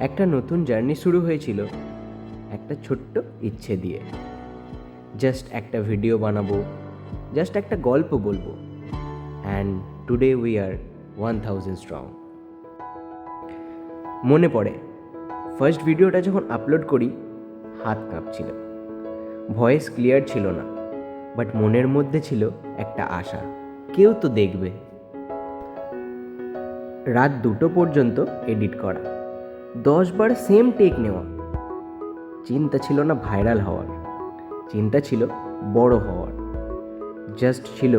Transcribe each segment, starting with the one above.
একটা নতুন জার্নি শুরু হয়েছিল একটা ছোট্ট ইচ্ছে দিয়ে। জাস্ট একটা ভিডিও বানাবো, জাস্ট একটা গল্প বলবো, and today we are 1000 strong. মনে পড়ে ফার্স্ট ভিডিওটা যখন আপলোড করি, হাত কাঁপছিল, ভয়েস ক্লিয়ার ছিল না, বাট মনের মধ্যে ছিল একটা আশা, কেউ তো দেখবে। রাত 2টো পর্যন্ত এডিট করা, 10 বার সেম টেক নেওয়া। চিন্তা ছিল না ভাইরাল হওয়ার, চিন্তা ছিল বড় হওয়ার, জাস্ট ছিল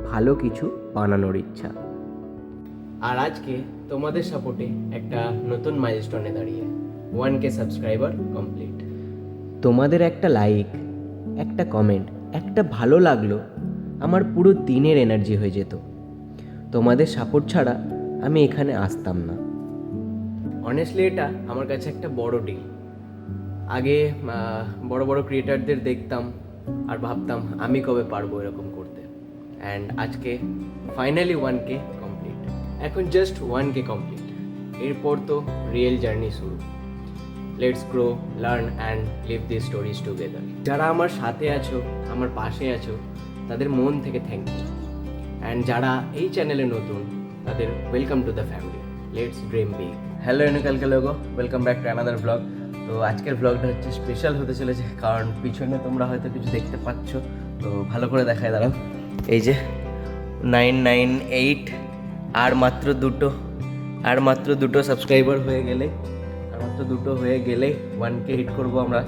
ভালো কিছু বানানোর ইচ্ছা। আর আজকে তোমাদের সাপোর্টে একটা নতুন মাইলস্টোনে দাঁড়িয়ে 1K সাবস্ক্রাইবার কমপ্লিট। তোমাদের একটা লাইক, একটা কমেন্ট, একটা ভালো লাগলো আমার পুরো দিনের এনার্জি হয়ে যেত। তোমাদের সাপোর্ট ছাড়া আমি এখানে আসতাম না। অনেস্টলি এটা আমার কাছে একটা বড় ডিল। আগে বড় বড় ক্রিয়েটারদের দেখতাম আর ভাবতাম আমি কবে পারবো এরকম করতে, অ্যান্ড আজকে ফাইনালি 1K কমপ্লিট। এখন জাস্ট 1K কমপ্লিট, এরপর তো রিয়েল জার্নি শুরু। Let's grow, learn and live this stories together. যারা আমার সাথে আছো, আমার পাশে আছো, তাদের মন থেকে থ্যাংক ইউ। অ্যান্ড যারা এই চ্যানেলে নতুন, তাদের welcome to the family. Let's dream big. Hello এনুকালকে লোগো, welcome back to another blog. তো আজকের ব্লগটা হচ্ছে স্পেশাল হতে চলেছে, কারণ পিছনে তোমরা হয়তো কিছু দেখতে পাচ্ছ, তো ভালো করে দেখায় দাঁড়াও। এই যে 998, আর মাত্র দুটো সাবস্ক্রাইবার হয়ে গেলে, আর মাত্র দুটো হয়ে গেলে 1K হিট করবো আমরা।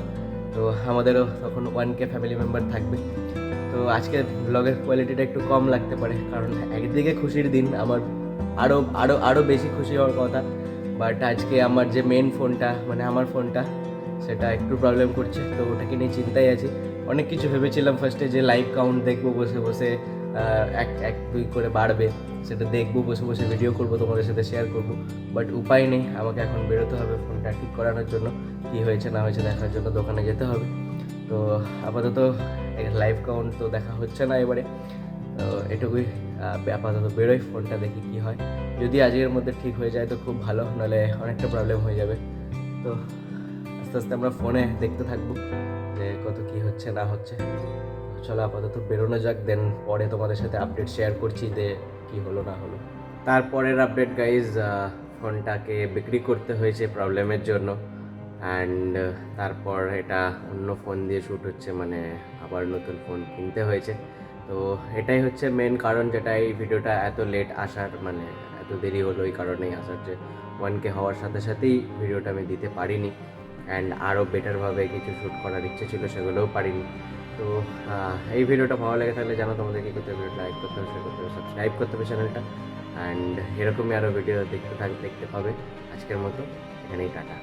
তো আমাদেরও তখন 1K ফ্যামিলি মেম্বার থাকবে। তো আজকের ব্লগের কোয়ালিটিটা একটু কম লাগতে পারে, কারণ একদিকে খুশির দিন, আমার আরও বেশি খুশি হওয়ার কথা, বাট আজকে আমার যে মেন ফোনটা, মানে আমার ফোনটা, সেটা একটু প্রবলেম করছে। তো ওটাকে নিয়ে চিন্তায় আছি। অনেক কিছু ভেবেছিলাম ফার্স্টে, যে লাইক কাউন্ট দেখবো বসে বসে, 1-2 করে বাড়বে, সেটা দেখবো বসে বসে, ভিডিও করবো, তোমাদের সাথে শেয়ার করবো। বাট উপায় নেই, আমাকে এখন বেরোতে হবে ফোনটা ঠিক করানোর জন্য, কী হয়েছে না হয়েছে দেখার জন্য দোকানে যেতে হবে। তো আপাতত লাইভ কাউন্ট তো দেখা হচ্ছে না এবারে, তো এটুকুই। আপাতত বেরোই, ফোনটা দেখি কি হয়। যদি আজকের মধ্যে ঠিক হয়ে যায় তো খুব ভালো, নাহলে অনেকটা প্রবলেম হয়ে যাবে। তো আস্তে আস্তে আমরা ফোনে দেখতে থাকবো যে কত কি হচ্ছে না হচ্ছে। চলো আপাতত বেরোনো যাক, দেন পরে তোমাদের সাথে আপডেট শেয়ার করছি যে কি হলো না হলো। তারপরের আপডেট গাইজ, ফোনটাকে বিক্রি করতে হয়েছে প্রবলেমের জন্য, অ্যান্ড তারপর এটা অন্য ফোন দিয়ে শ্যুট হচ্ছে, মানে আবার নতুন ফোন কিনতে হয়েছে। তো এটাই হচ্ছে মেন কারণ, যেটা এই ভিডিওটা এত লেট আসার, মানে এত দেরি হলো এই কারণেই আসার, যে 1K হওয়ার সাথে সাথেই ভিডিওটা আমি দিতে পারিনি, অ্যান্ড আরও বেটারভাবে কিছু শ্যুট করার ইচ্ছে ছিল, সেগুলোও পারিনি। তো এই ভিডিওটা ভালো লেগে থাকলে জানো তোমাদের কী করতে হবে, ভিডিওটা লাইক করতে হবে, শেয়ার করতে হবে, সাবস্ক্রাইব করতে হবে চ্যানেলটা, অ্যান্ড এরকমই আরও ভিডিও দেখতে পাবে। আজকের মতো এখানেই টাটা।